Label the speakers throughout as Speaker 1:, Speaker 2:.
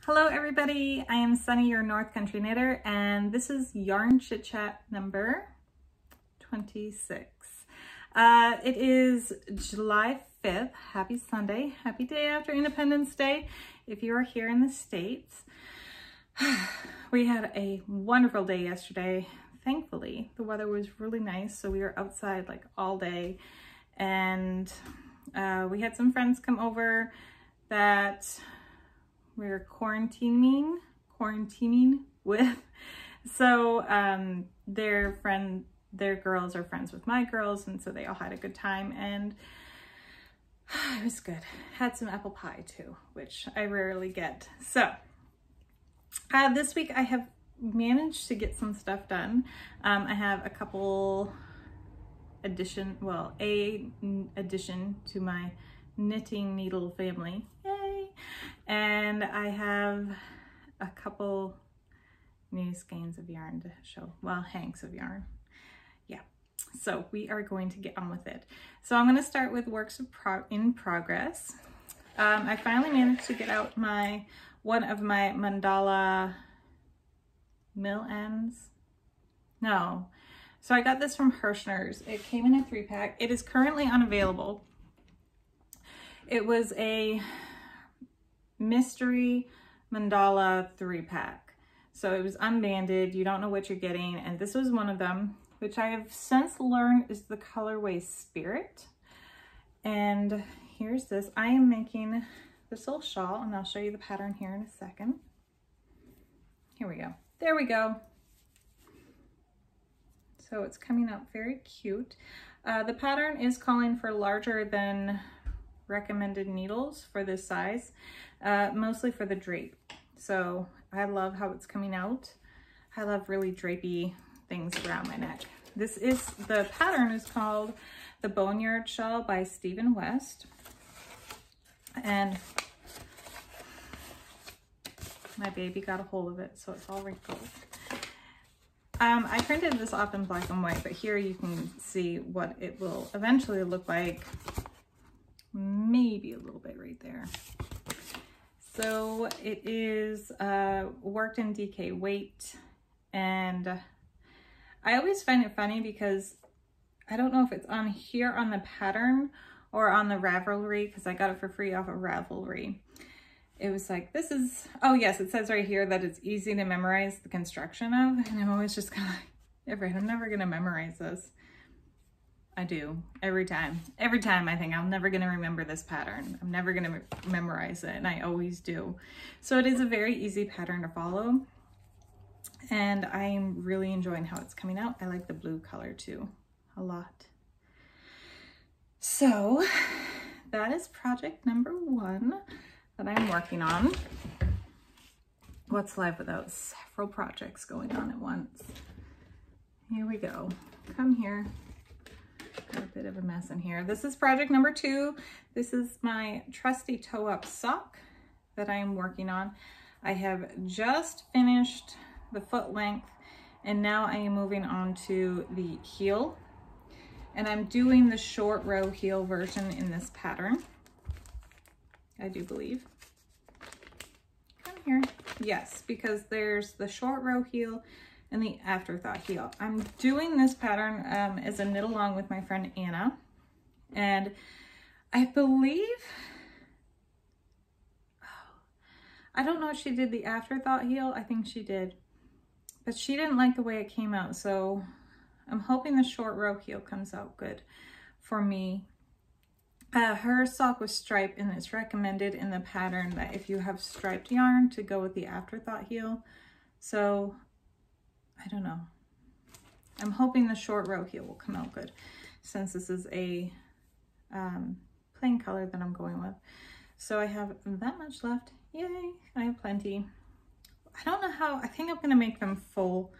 Speaker 1: Hello everybody, I am Sunny, your North Country knitter, and this is Yarn Chit Chat number 26. It is July 5th. Happy Sunday. Happy day after Independence Day if you are here in the States. We had a wonderful day yesterday. Thankfully, the weather was really nice, so we were outside like all day, and we had some friends come over that we're quarantining with. So their girls are friends with my girls, and so they all had a good time, and it was good. Had some apple pie too, which I rarely get. So this week I have managed to get some stuff done. I have a couple addition to my knitting needle family. Yay! And I have a couple new skeins of yarn to show, well, hanks of yarn. Yeah, so we are going to get on with it. So I'm going to start with works in progress. I finally managed to get out one of my mandala mill ends. No, so I got this from Hirschner's. It came in a 3-pack. It is currently unavailable. It was a mystery mandala 3-pack. So it was unbanded. You don't know what you're getting. And this was one of them, which I have since learned is the colorway Spirit. And here's this. I am making this little shawl, and I'll show you the pattern here in a second. Here we go. There we go. So it's coming out very cute. The pattern is calling for larger than recommended needles for this size, mostly for the drape. So I love how it's coming out. I love really drapey things around my neck. The pattern is called the Boneyard Shawl by Stephen West. And my baby got a hold of it, so it's all wrinkled. I printed this off in black and white, but here you can see what it will eventually look like. Maybe a little bit right there. So it is worked in DK weight, and I always find it funny because I don't know if it's on here on the pattern or on the Ravelry, because I got it for free off of Ravelry. It was like, this is, oh yes, it says right here that it's easy to memorize the construction of, and I'm always just kind of like, I'm never gonna memorize this. I do every time. Every time I think I'm never going to remember this pattern. I'm never going to memorize it, and I always do. So it is a very easy pattern to follow, and I'm really enjoying how it's coming out. I like the blue color too a lot. So that is project number 1 that I'm working on. What's life without several projects going on at once? Here we go. Come here. Got a bit of a mess in here. This is project number 2. This is my trusty toe-up sock that I am working on. I have just finished the foot length, and now I am moving on to the heel. And I'm doing the short row heel version in this pattern, I do believe. Come here. Yes, because there's the short row heel and the afterthought heel. I'm doing this pattern as a knit along with my friend Anna, and I believe, I don't know if she did the afterthought heel. I think she did, but she didn't like the way it came out, so I'm hoping the short row heel comes out good for me. Her sock was striped, and it's recommended in the pattern that if you have striped yarn to go with the afterthought heel. So I don't know. I'm hoping the short row heel will come out good, since this is a plain color that I'm going with. So I have that much left. Yay, I have plenty. I don't know how, I think I'm gonna make them full,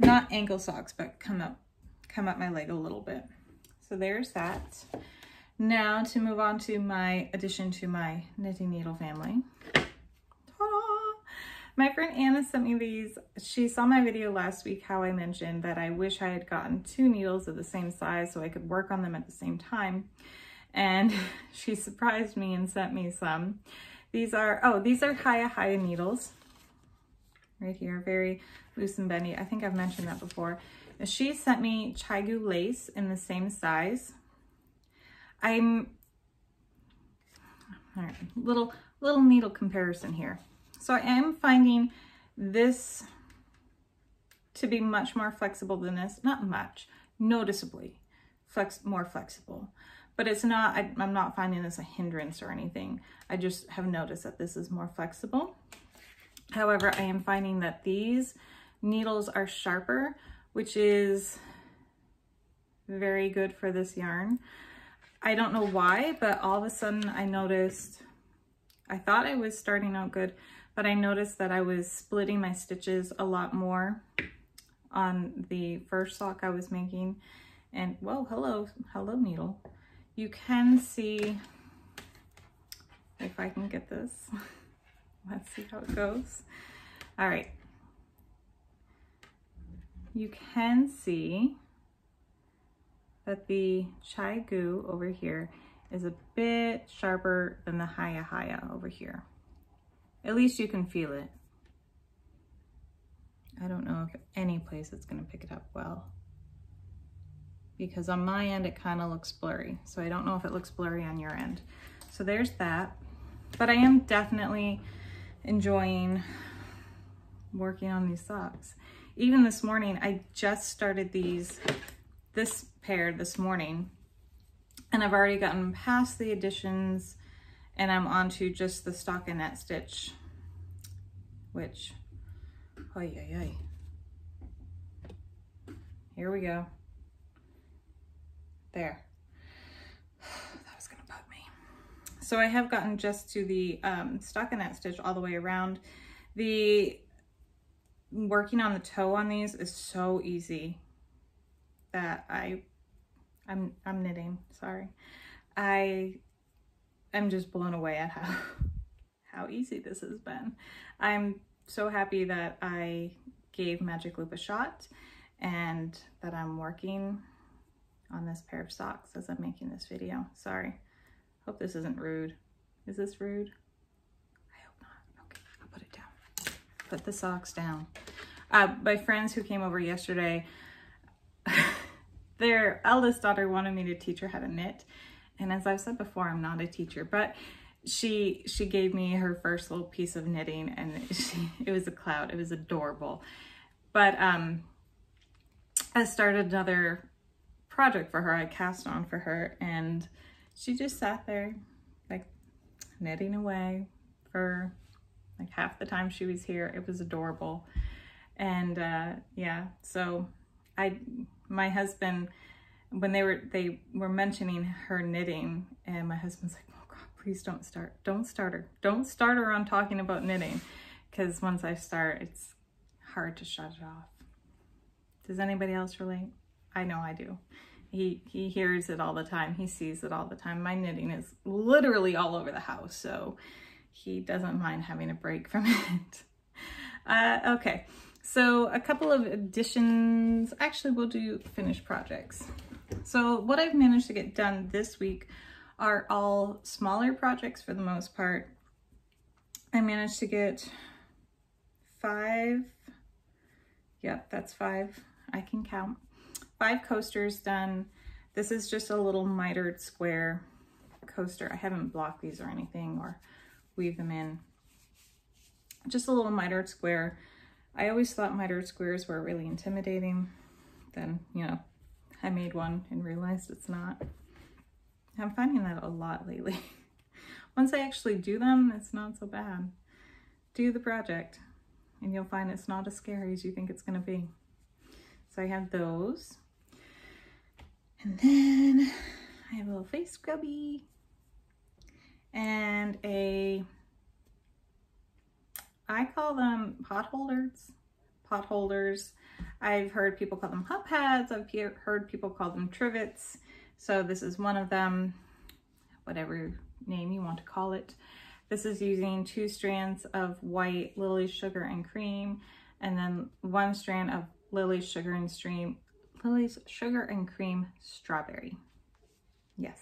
Speaker 1: not ankle socks, but come up my leg a little bit. So there's that. Now to move on to my addition to my knitting needle family. My friend Anna sent me these. She saw my video last week how I mentioned that I wish I had gotten 2 needles of the same size so I could work on them at the same time. And she surprised me and sent me some. These are, these are Haya needles right here, very loose and bendy. I think I've mentioned that before. She sent me Chaigu lace in the same size. All right, little needle comparison here. So I am finding this to be much more flexible than this. Not much, noticeably more flexible. But it's not, I'm not finding this a hindrance or anything. I just have noticed that this is more flexible. However, I am finding that these needles are sharper, which is very good for this yarn. I don't know why, but all of a sudden I noticed, I thought I was starting out good, but I noticed that I was splitting my stitches a lot more on the first sock I was making. And whoa, hello needle. You can see, if I can get this, let's see how it goes. All right. You can see that the Chaigu over here is a bit sharper than the Haya over here. At least you can feel it. I don't know if any place it's gonna pick it up well, because on my end it kind of looks blurry. So I don't know if it looks blurry on your end. So there's that. But I am definitely enjoying working on these socks. Even this morning, I just started this pair this morning, and I've already gotten past the additions, and I'm on to just the stockinette stitch, which, oy. Here we go. There. That was gonna bug me. So I have gotten just to the stockinette stitch all the way around. The working on the toe on these is so easy that I'm knitting, sorry. I'm just blown away at how easy this has been. I'm so happy that I gave Magic Loop a shot and that I'm working on this pair of socks as I'm making this video. Sorry, hope this isn't rude. Is this rude? I hope not. Okay, I'll put it down. Put the socks down. My friends who came over yesterday, their eldest daughter wanted me to teach her how to knit. And as I've said before, I'm not a teacher, but she gave me her first little piece of knitting, and it was a cloud. It was adorable. But I started another project for her. I cast on for her, and she just sat there like knitting away for like half the time she was here. It was adorable. And yeah, so my husband, when they were mentioning her knitting, and my husband's like, oh God, please don't start her on talking about knitting, because once I start, it's hard to shut it off. Does anybody else relate? I know I do. He hears it all the time. He sees it all the time. My knitting is literally all over the house, so he doesn't mind having a break from it. Okay, so a couple of additions. Actually, we'll do finished projects. So what I've managed to get done this week are all smaller projects for the most part. I managed to get 5. Yep, that's 5. I can count. 5 coasters done. This is just a little mitered square coaster. I haven't blocked these or anything or weave them in. Just a little mitered square. I always thought mitered squares were really intimidating. Then, you know, I made one and realized it's not. I'm finding that a lot lately. Once I actually do them, it's not so bad. Do the project and you'll find it's not as scary as you think it's gonna be. So I have those. And then I have a little face scrubby and I call them pot holders. I've heard people call them hub pads. I've heard people call them trivets. So this is one of them, whatever name you want to call it. This is using 2 strands of white Lily's Sugar and Cream, and then 1 strand of Lily's Sugar and Cream Strawberry. Yes.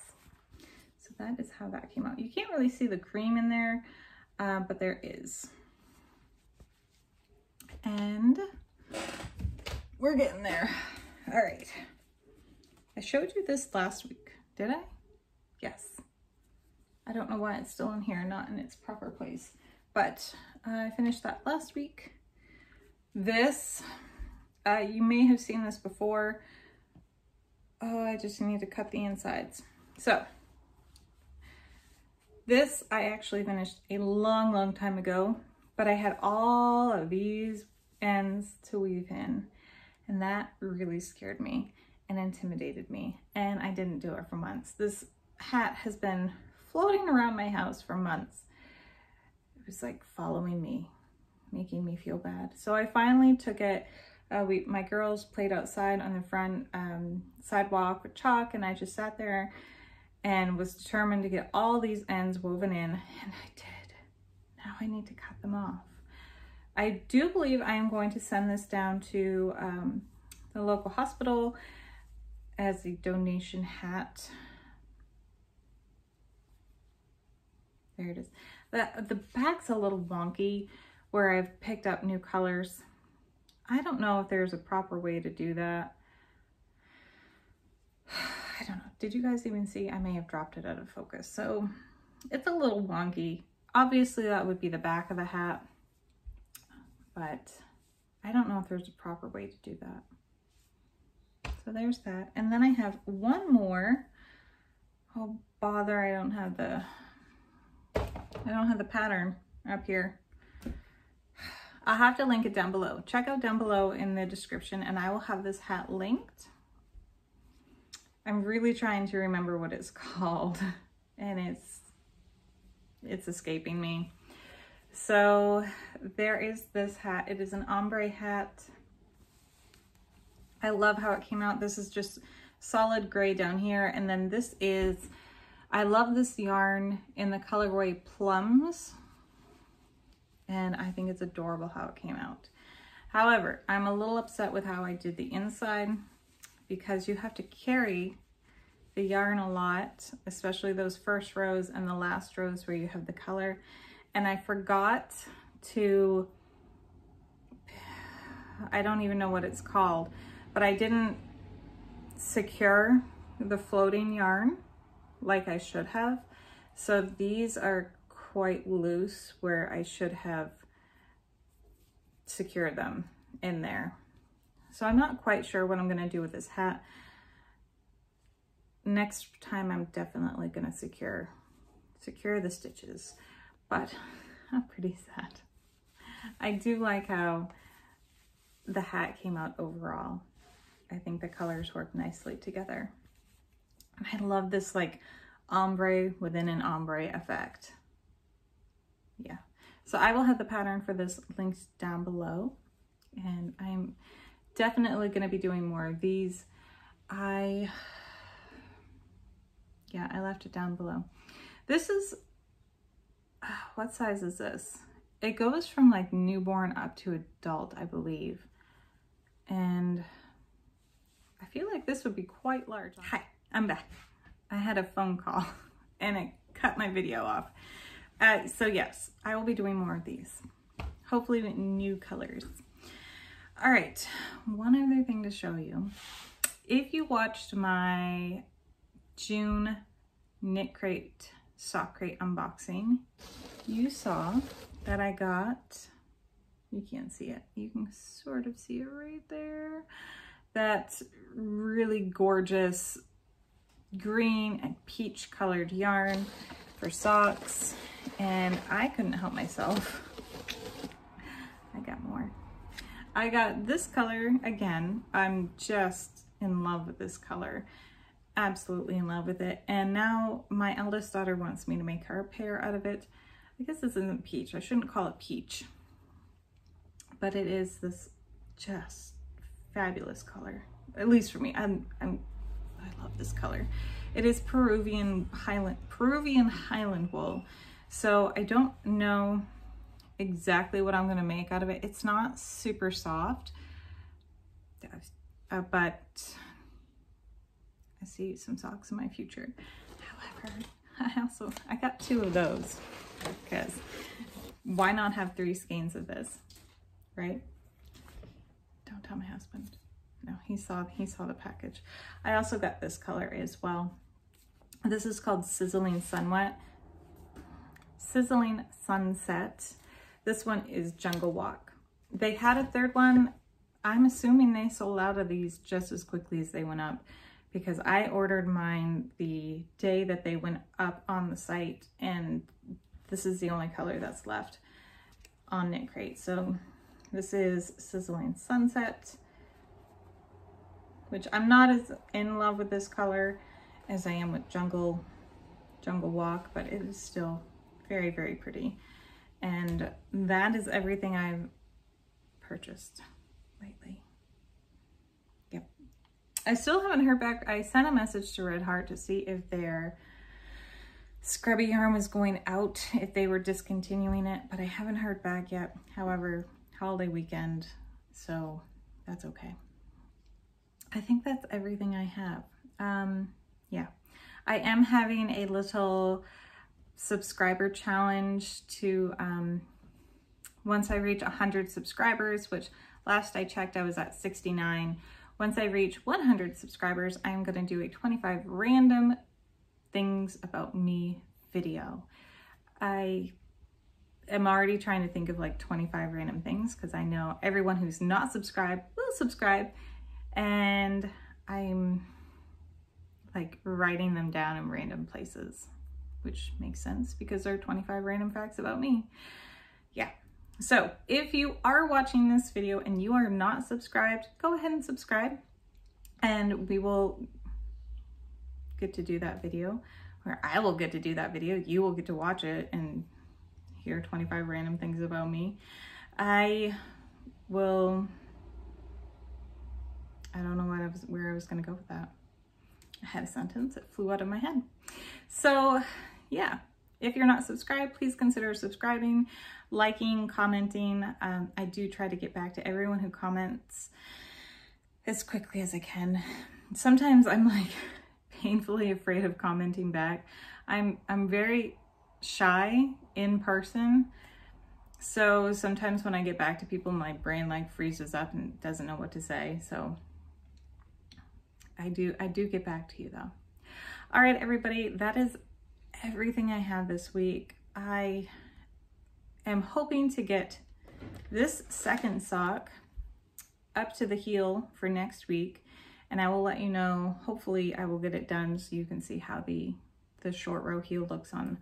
Speaker 1: So that is how that came out. You can't really see the cream in there. but there is. And we're getting there. All right. I showed you this last week, did I? Yes. I don't know why it's still in here, not in its proper place, but I finished that last week. This, you may have seen this before. Oh, I just need to cut the insides. So this I actually finished a long time ago, but I had all of these ends to weave in, and that really scared me and intimidated me, and I didn't do it for months. This hat has been floating around my house for months. It was like following me, making me feel bad. So I finally took it. My girls played outside on the front sidewalk with chalk, and I just sat there and was determined to get all these ends woven in, and I did. Now I need to cut them off. I do believe I am going to send this down to the local hospital as a donation hat. There it is. The back's a little wonky where I've picked up new colors. I don't know if there's a proper way to do that. I don't know. Did you guys even see? I may have dropped it out of focus. So it's a little wonky. Obviously that would be the back of the hat, but I don't know if there's a proper way to do that. So there's that. And then I have one more. Oh bother, I don't have the pattern up here. I'll have to link it down below. Check out down below in the description, and I will have this hat linked. I'm really trying to remember what it's called, and it's escaping me. So there is this hat. It is an ombre hat. I love how it came out. This is just solid gray down here, and then this is, I love this yarn in the colorway Plums, and I think it's adorable how it came out. However, I'm a little upset with how I did the inside, because you have to carry the yarn a lot, especially those first rows and the last rows where you have the color. And I forgot to, I don't even know what it's called, but I didn't secure the floating yarn like I should have. So these are quite loose where I should have secured them in there. So I'm not quite sure what I'm going to do with this hat. Next time I'm definitely going to secure the stitches, but I'm pretty sad. I do like how the hat came out overall. I think the colors work nicely together. And I love this like ombre within an ombre effect. Yeah. So I will have the pattern for this linked down below, and I'm definitely going to be doing more of these. I left it down below. This is, what size is this? It goes from like newborn up to adult, I believe. And I feel like this would be quite large. Hi, I'm back. I had a phone call and it cut my video off. So yes, I will be doing more of these. Hopefully with new colors. All right, one other thing to show you. If you watched my June Knit Crate Sock Crate unboxing, you saw that I got, you can't see it, you can sort of see it right there, that really gorgeous green and peach colored yarn for socks, and I couldn't help myself. I got more. I got this color again. I'm just in love with this color. Absolutely in love with it. And now my eldest daughter wants me to make her a pair out of it. I guess this isn't peach. I shouldn't call it peach. But it is this just fabulous color. At least for me. I love this color. It is Peruvian Highland wool. So I don't know exactly what I'm going to make out of it. It's not super soft, but I see some socks in my future. However, I got 2 of those because why not have 3 skeins of this, right? Don't tell my husband. No, he saw the package. I also got this color as well. This is called Sizzling Sunset. This one is Jungle Walk. They had a third one. I'm assuming they sold out of these just as quickly as they went up, because I ordered mine the day that they went up on the site, and this is the only color that's left on Knit Crate. So this is Sizzling Sunset, which I'm not as in love with this color as I am with Jungle Walk, but it is still very, very pretty. And that is everything I've purchased lately. Yep. I still haven't heard back. I sent a message to Red Heart to see if their scrubby yarn was going out, if they were discontinuing it, but I haven't heard back yet. However, holiday weekend, so that's okay. I think that's everything I have. Yeah, I am having a little subscriber challenge to, once I reach 100 subscribers, which last I checked, I was at 69. Once I reach 100 subscribers, I'm gonna do a 25 random things about me video. I am already trying to think of like 25 random things, because I know everyone who's not subscribed will subscribe, and I'm like writing them down in random places, which makes sense because there are 25 random facts about me. Yeah. So if you are watching this video and you are not subscribed, go ahead and subscribe, and we will get to do that video, or I will get to do that video. You will get to watch it and hear 25 random things about me. I don't know where I was gonna go with that. I had a sentence, it flew out of my head. So yeah, if you're not subscribed, please consider subscribing, liking, commenting. I do try to get back to everyone who comments as quickly as I can. Sometimes I'm like painfully afraid of commenting back. I'm very shy in person, so sometimes when I get back to people, my brain like freezes up and doesn't know what to say. So I do get back to you though. All right, everybody, that is everything I have this week. I am hoping to get this second sock up to the heel for next week, and I will let you know. Hopefully I will get it done so you can see how the short row heel looks on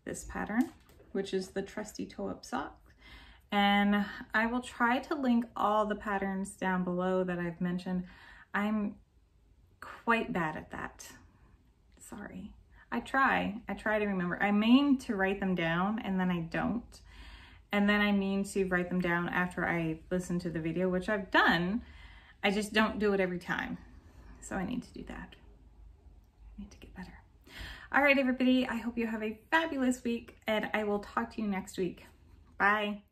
Speaker 1: this pattern, which is the trusty toe-up sock. And I will try to link all the patterns down below that I've mentioned. I'm quite bad at that. Sorry. I try to remember. I mean to write them down and then I don't. And then I mean to write them down after I listen to the video, which I've done. I just don't do it every time. So I need to do that. I need to get better. All right, everybody, I hope you have a fabulous week, and I will talk to you next week. Bye.